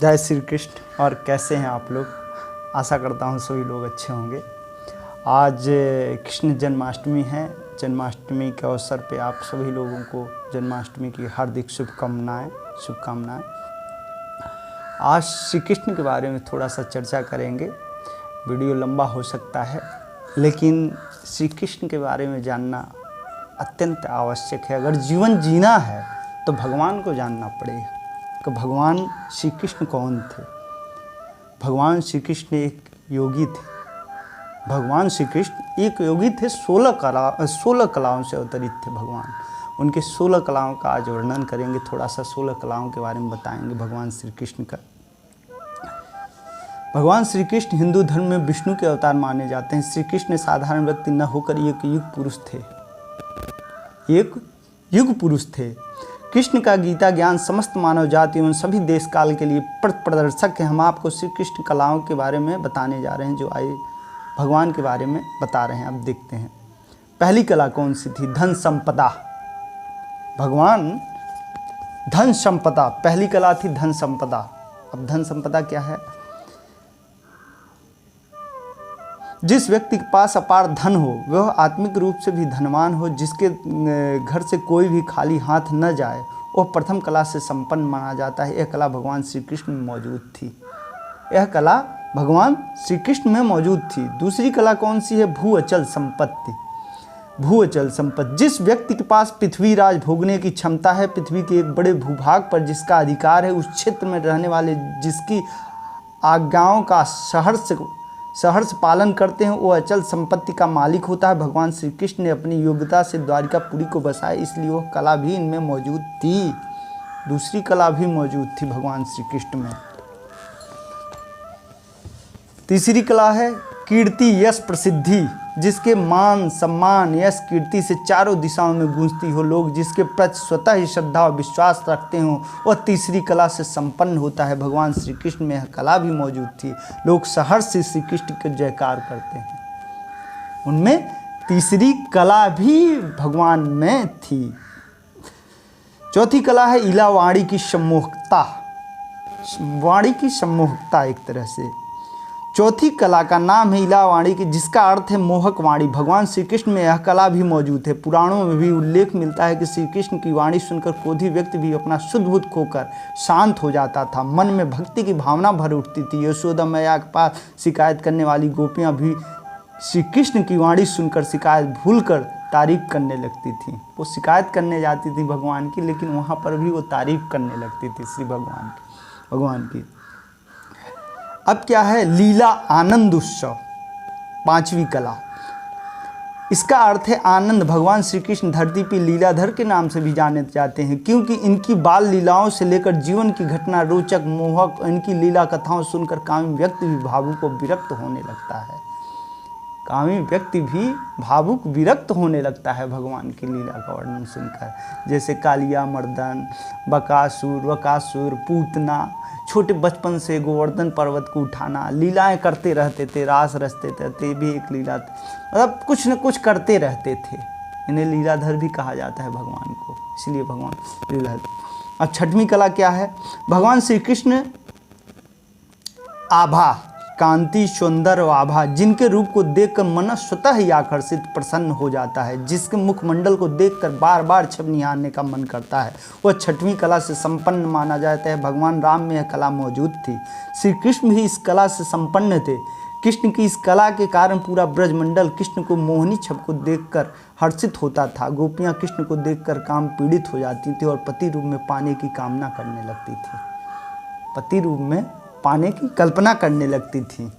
जय श्री कृष्ण। और कैसे हैं आप लोग? आशा करता हूँ सभी लोग अच्छे होंगे। आज कृष्ण जन्माष्टमी है। जन्माष्टमी के अवसर पे आप सभी लोगों को जन्माष्टमी की हार्दिक शुभकामनाएं। आज श्री कृष्ण के बारे में थोड़ा सा चर्चा करेंगे। वीडियो लंबा हो सकता है, लेकिन श्री कृष्ण के बारे में जानना अत्यंत आवश्यक है। अगर जीवन जीना है तो भगवान को जानना पड़ेगा कि भगवान श्री कृष्ण कौन थे। भगवान श्री कृष्ण एक योगी थे। भगवान श्री कृष्ण एक योगी थे। 16 कलाओं से अवतरित थे भगवान। उनके 16 कलाओं का आज वर्णन करेंगे। थोड़ा सा 16 कलाओं के बारे में बताएंगे भगवान श्री कृष्ण का। भगवान श्री कृष्ण हिंदू धर्म में विष्णु के अवतार माने जाते हैं। श्री कृष्ण साधारण व्यक्ति न होकर एक युग पुरुष थे। एक युग पुरुष थे। कृष्ण का गीता ज्ञान समस्त मानव जाति एवं सभी देश काल के लिए प्रदर्शक है। हम आपको श्री कृष्ण कलाओं के बारे में बताने जा रहे हैं, जो आए भगवान के बारे में बता रहे हैं। अब देखते हैं पहली कला कौन सी थी। धन संपदा। भगवान धन संपदा, पहली कला थी धन संपदा। अब धन संपदा क्या है? जिस व्यक्ति के पास अपार धन हो, वह आत्मिक रूप से भी धनवान हो, जिसके घर से कोई भी खाली हाथ न जाए, वह प्रथम कला से संपन्न माना जाता है। यह कला भगवान श्री कृष्ण में मौजूद थी। यह कला भगवान श्री कृष्ण में मौजूद थी। दूसरी कला कौन सी है? भू अचल संपत्ति। भू अचल संपत्ति। जिस व्यक्ति के पास पृथ्वी राज भोगने की क्षमता है, पृथ्वी के एक बड़े भूभाग पर जिसका अधिकार है, उस क्षेत्र में रहने वाले जिसकी आज्ञाओं का सहर्ष पालन करते हैं, वो अचल संपत्ति का मालिक होता है। भगवान श्री कृष्ण ने अपनी योग्यता से द्वारिकापुरी को बसाया, इसलिए वह कला भी इनमें मौजूद थी। दूसरी कला भी मौजूद थी भगवान श्री कृष्ण में। तीसरी कला है कीर्ति यश प्रसिद्धि। जिसके मान सम्मान यश कीर्ति से चारों दिशाओं में गूंजती हो, लोग जिसके प्रति स्वतः ही श्रद्धा और विश्वास रखते हो, वह तीसरी कला से संपन्न होता है। भगवान श्री कृष्ण में यह कला भी मौजूद थी। लोग सहर्ष से श्री कृष्ण के जयकार करते हैं। उनमें तीसरी कला भी भगवान में थी। चौथी कला है इला वाणी की सम्मोहकता। वाणी की सम्मोहकता एक तरह से। चौथी कला का नाम है इला वाणी की, जिसका अर्थ है मोहक वाणी। भगवान श्री कृष्ण में यह कला भी मौजूद है। पुराणों में भी उल्लेख मिलता है कि श्री कृष्ण की वाणी सुनकर क्रोधी व्यक्ति भी अपना शुद्ध बुद्ध खोकर शांत हो जाता था। मन में भक्ति की भावना भर उठती थी। यशोदा मैया के पास शिकायत करने वाली गोपियाँ भी श्री कृष्ण की वाणी सुनकर शिकायत भूलकर तारीफ करने लगती थी। वो शिकायत करने जाती थी भगवान की, लेकिन वहाँ पर भी वो तारीफ करने लगती थी श्री भगवान की। अब क्या है? लीला आनंद उत्सव। पांचवी कला। इसका अर्थ है आनंद। भगवान श्री कृष्ण धरती पर लीलाधर के नाम से भी जाने जाते हैं, क्योंकि इनकी बाल लीलाओं से लेकर जीवन की घटना रोचक मोहक, इनकी लीला कथाओं सुनकर कामी व्यक्ति भी भावुक और विरक्त होने लगता है। कामी व्यक्ति भी भावुक विरक्त होने लगता है भगवान की लीला का वर्णन सुनकर। जैसे कालिया मर्दन, बकासुर, पूतना, छोटे बचपन से गोवर्धन पर्वत को उठाना, लीलाएं करते रहते थे, रास रचते थे, भी एक लीला, मतलब कुछ न कुछ करते रहते थे। इन्हें लीलाधर भी कहा जाता है भगवान को, इसलिए भगवान लीलाधर। अब छठवीं कला क्या है? भगवान श्री कृष्ण आभा, कांति, सौंदर्य और आभा, जिनके रूप को देखकर मन स्वतः ही आकर्षित प्रसन्न हो जाता है, जिसके मुखमंडल को देखकर बार बार छब निहारने का मन करता है, वह छठवीं कला से संपन्न माना जाता है। भगवान राम में यह कला मौजूद थी। श्री कृष्ण भी इस कला से संपन्न थे। कृष्ण की इस कला के कारण पूरा ब्रजमंडल कृष्ण को मोहनी छब को देखकर हर्षित होता था। गोपियाँ कृष्ण को देखकर काम पीड़ित हो जाती थी और पति रूप में पाने की कामना करने लगती थी। पति रूप में पाने की कल्पना करने लगती थी।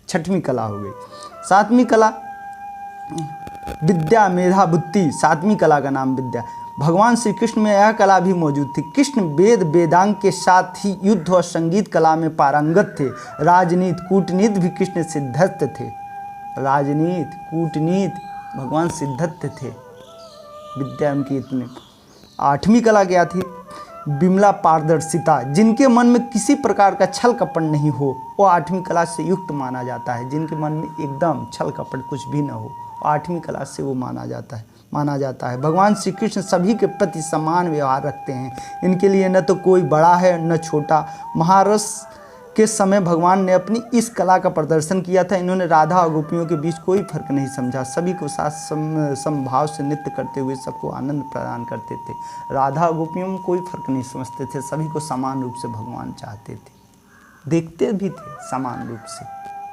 छठवीं कला हो गई। सातवीं कला विद्या मेधा बुद्धि। सातवीं कला का नाम विद्या। भगवान श्री कृष्ण में यह कला भी मौजूद थी। कृष्ण वेद वेदांग के साथ ही युद्ध और संगीत कला में पारंगत थे। राजनीति कूटनीति भी कृष्ण सिद्धस्थ थे। राजनीति कूटनीति भगवान सिद्धस्थ थे। विद्या उनकी इतनी। आठवीं कला क्या थी? विमला पारदर्शिता। जिनके मन में किसी प्रकार का छल कपट नहीं हो, वो आठवीं कला से युक्त माना जाता है। जिनके मन में एकदम छल कपट कुछ भी न हो, आठवीं कला से वो माना जाता है। माना जाता है। भगवान श्री कृष्ण सभी के प्रति समान व्यवहार रखते हैं। इनके लिए न तो कोई बड़ा है न छोटा। महारस के समय भगवान ने अपनी इस कला का प्रदर्शन किया था। इन्होंने राधा और गोपियों के बीच कोई फर्क नहीं समझा, सभी को साथ समभाव से नृत्य करते हुए सबको आनंद प्रदान करते थे। राधा और गोपियों में कोई फर्क नहीं समझते थे, सभी को समान रूप से भगवान चाहते थे, देखते भी थे समान रूप से,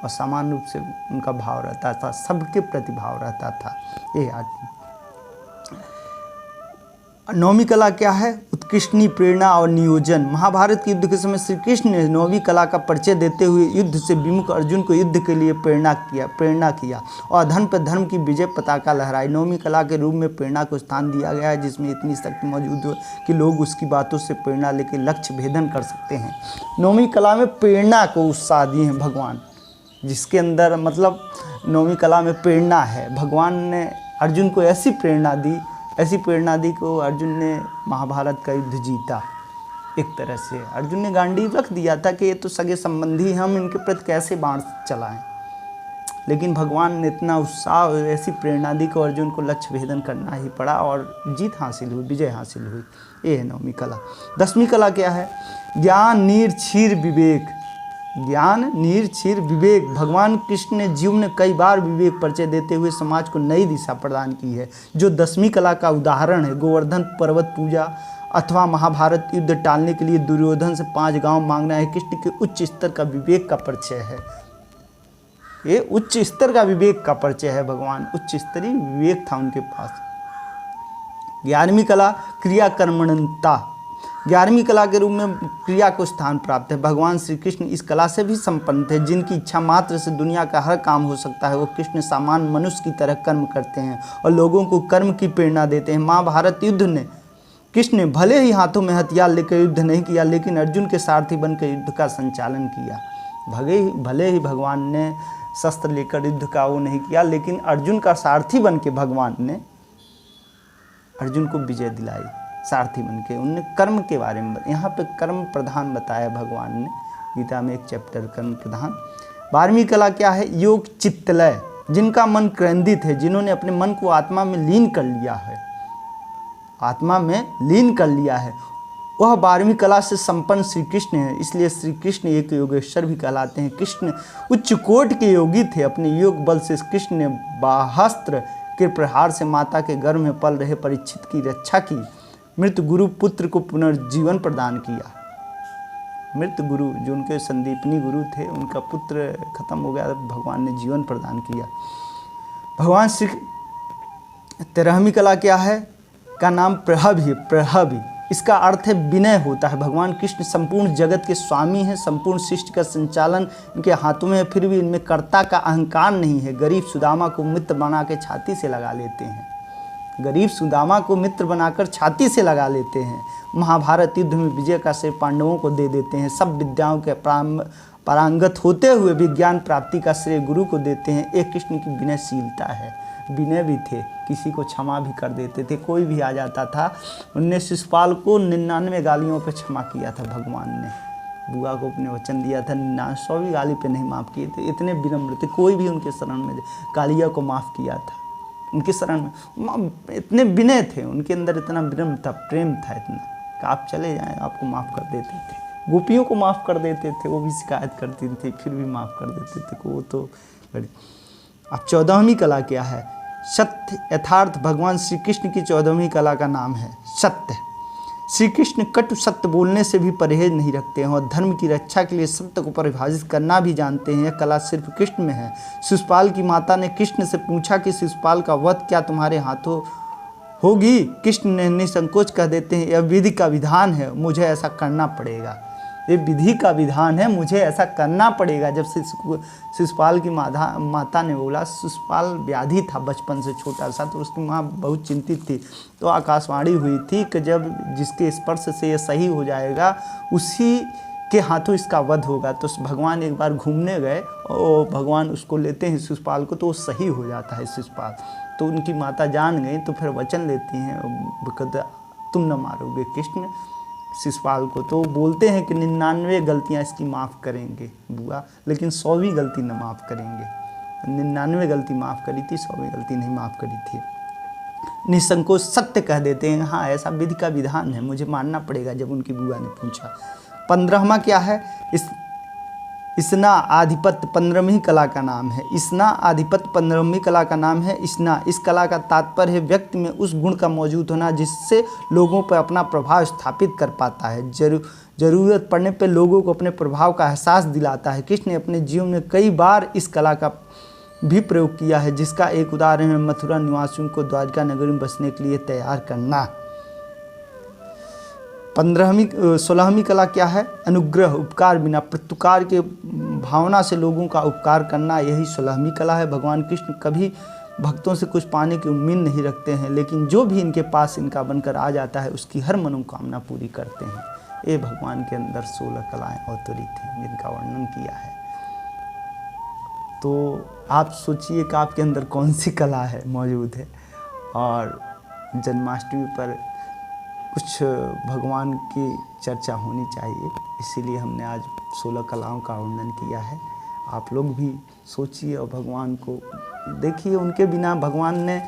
और समान रूप से उनका भाव रहता था, सबके प्रति भाव रहता था। ये आदमी। नौवीं कला क्या है? उत्कृष्टनी प्रेरणा और नियोजन। महाभारत के युद्ध के समय श्री कृष्ण ने नौवीं कला का परिचय देते हुए युद्ध से विमुख अर्जुन को युद्ध के लिए प्रेरणा किया और धर्म पर धर्म की विजय पताका लहराई। नौवीं कला के रूप में प्रेरणा को स्थान दिया गया है, जिसमें इतनी शक्ति मौजूद हो कि लोग उसकी बातों से प्रेरणा लेकर लक्ष्य भेदन कर सकते हैं। नौवीं कला में प्रेरणा को उत्साह दिए हैं भगवान, जिसके अंदर मतलब नौवीं कला में प्रेरणा है। भगवान ने अर्जुन को ऐसी प्रेरणा दी को अर्जुन ने महाभारत का युद्ध जीता। एक तरह से अर्जुन ने गांडीव रख दिया था कि ये तो सगे संबंधी, हम इनके प्रति कैसे बाण चलाएं, लेकिन भगवान ने इतना उत्साह, ऐसी प्रेरणा दी को अर्जुन को लक्ष्य भेदन करना ही पड़ा और जीत हासिल हुई, विजय हासिल हुई। ये है नौवीं कला। 10वीं कला क्या है? ज्ञान नीर क्षीर विवेक। ज्ञान नीर क्षीर विवेक। भगवान कृष्ण ने जीवन में कई बार विवेक परिचय देते हुए समाज को नई दिशा प्रदान की है, जो 10वीं कला का उदाहरण है। गोवर्धन पर्वत पूजा अथवा महाभारत युद्ध टालने के लिए दुर्योधन से 5 गांव मांगना है कृष्ण के उच्च स्तर का विवेक का परिचय है। ये उच्च स्तर का विवेक का परिचय है। भगवान उच्च स्तरीय विवेक था उनके पास। 11वीं कला क्रिया कर्मणता। 11वीं कला के रूप में क्रिया को स्थान प्राप्त है। भगवान श्री कृष्ण इस कला से भी संपन्न थे। जिनकी इच्छा मात्र से दुनिया का हर काम हो सकता है, वो कृष्ण सामान्य मनुष्य की तरह कर्म करते हैं और लोगों को कर्म की प्रेरणा देते हैं। महाभारत युद्ध ने कृष्ण ने भले ही हाथों में हथियार लेकर युद्ध नहीं किया, लेकिन अर्जुन के सारथी बनकर युद्ध का संचालन किया। भले ही भगवान ने शस्त्र लेकर युद्ध का वो नहीं किया, लेकिन अर्जुन का सारथी बन के भगवान ने अर्जुन को विजय दिलाई। सारथी बन के उनने कर्म के बारे में, यहाँ पे कर्म प्रधान बताया भगवान ने, गीता में एक चैप्टर कर्म प्रधान। 12वीं कला क्या है? योग चित्तलय। जिनका मन केंद्रित है, जिन्होंने अपने मन को आत्मा में लीन कर लिया है, वह 12वीं कला से संपन्न श्री कृष्ण है। इसलिए श्री कृष्ण एक योगेश्वर भी कहलाते हैं। कृष्ण उच्च कोटि के योगी थे। अपने योग बल से कृष्ण ने बाहस्त्र के प्रहार से माता के गर्भ में पल रहे परीक्षित की रक्षा की। मृत गुरु पुत्र को पुनर्जीवन प्रदान किया। मृत गुरु जो उनके संदीपनी गुरु थे, उनका पुत्र खत्म हो गया, भगवान ने जीवन प्रदान किया। भगवान श्री 13वीं कला क्या है? का नाम प्रहभी। इसका अर्थ है विनय होता है। भगवान कृष्ण संपूर्ण जगत के स्वामी हैं। संपूर्ण सृष्टि का संचालन इनके हाथों में है, फिर भी इनमें कर्ता का अहंकार नहीं है। गरीब सुदामा को मित्र बना के छाती से लगा लेते हैं। महाभारत युद्ध में विजय का श्रेय पांडवों को दे देते हैं। सब विद्याओं के पारंगत होते हुए विज्ञान प्राप्ति का श्रेय गुरु को देते हैं। एक कृष्ण की विनयशीलता है। विनय भी थे, किसी को क्षमा भी कर देते थे। कोई भी आ जाता था, उनने शिशुपाल को 99 गालियों पर क्षमा किया था। भगवान ने बुआ को अपने वचन दिया था, 100वीं गाली पे नहीं माफ़ किए थे। इतने विनम्र थे, कोई भी उनके शरण में गालिया को माफ़ किया था। उनके शरण में इतने विनय थे, उनके अंदर इतना विनम्र था, प्रेम था इतना कि आप चले जाएं आपको माफ़ कर देते थे। गोपियों को माफ़ कर देते थे, वो भी शिकायत करती थी फिर भी माफ़ कर देते थे। वो तो बड़ी। अब 14वीं कला क्या है? सत्य यथार्थ। भगवान श्री कृष्ण की 14वीं कला का नाम है सत्य। श्री कृष्ण कटु सत्य बोलने से भी परहेज नहीं रखते हैं और धर्म की रक्षा के लिए सत्य को परिभाषित करना भी जानते हैं। यह कला सिर्फ कृष्ण में है। शिशुपाल की माता ने कृष्ण से पूछा कि शिशुपाल का वध क्या तुम्हारे हाथों होगी? कृष्ण ने निसंकोच कह देते हैं, यह विधि का विधान है, मुझे ऐसा करना पड़ेगा। ये विधि का विधान है, मुझे ऐसा करना पड़ेगा। जब शिशुपाल की माता ने बोला, शिशुपाल व्याधि था बचपन से छोटा सा, तो उसकी माँ बहुत चिंतित थी। तो आकाशवाणी हुई थी कि जब जिसके स्पर्श से ये सही हो जाएगा उसी के हाथों इसका वध होगा। तो भगवान एक बार घूमने गए और भगवान उसको लेते हैं शिशुपाल को, तो वो सही हो जाता है शिशुपाल। तो उनकी माता जान गई, तो फिर वचन लेती हैं, तुम न मारोगे कृष्ण शिशुपाल को। तो बोलते हैं कि 99 गलतियाँ इसकी माफ़ करेंगे बुआ, लेकिन 100वीं गलती न माफ़ करेंगे। 99 गलती माफ़ करी थी, 100वीं गलती नहीं माफ़ करी थी। निसंकोच सत्य कह देते हैं, हाँ ऐसा विधि का विधान है, मुझे मानना पड़ेगा। जब उनकी बुआ ने पूछा। 15वां क्या है? इसना आधिपत्य 15वीं कला का नाम है। इसना आधिपत्य 15वीं कला का नाम है। इसना, इस कला का तात्पर्य है व्यक्ति में उस गुण का मौजूद होना जिससे लोगों पर अपना प्रभाव स्थापित कर पाता है, जरूरत पड़ने पर लोगों को अपने प्रभाव का एहसास दिलाता है। कृष्ण ने अपने जीवन में कई बार इस कला का भी प्रयोग किया है, जिसका एक उदाहरण है मथुरा निवासियों को द्वारका नगरी में बसने के लिए तैयार करना। 16वीं कला क्या है? अनुग्रह, उपकार बिना प्रत्युकार के भावना से लोगों का उपकार करना, यही 16वीं कला है। भगवान कृष्ण कभी भक्तों से कुछ पाने की उम्मीद नहीं रखते हैं, लेकिन जो भी इनके पास इनका बनकर आ जाता है उसकी हर मनोकामना पूरी करते हैं। ये भगवान के अंदर 16 कलाएं अवतरित हैं जिनका वर्णन किया है। तो आप सोचिए कि आपके अंदर कौन सी कला है मौजूद है। और जन्माष्टमी पर कुछ भगवान की चर्चा होनी चाहिए, इसीलिए हमने आज 16 कलाओं का वर्णन किया है। आप लोग भी सोचिए और भगवान को देखिए। उनके बिना भगवान ने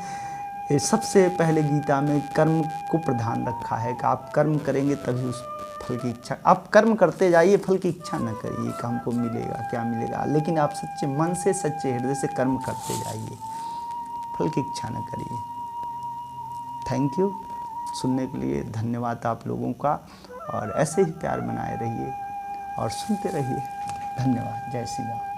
सबसे पहले गीता में कर्म को प्रधान रखा है कि आप कर्म करेंगे तभी उस फल की इच्छा, आप कर्म करते जाइए, फल की इच्छा न करिए कि हमको मिलेगा क्या मिलेगा, लेकिन आप सच्चे मन से सच्चे हृदय से कर्म करते जाइए, फल की इच्छा न करिए। Thank you. सुनने के लिए धन्यवाद आप लोगों का, और ऐसे ही प्यार बनाए रहिए और सुनते रहिए। धन्यवाद। जय श्री राम।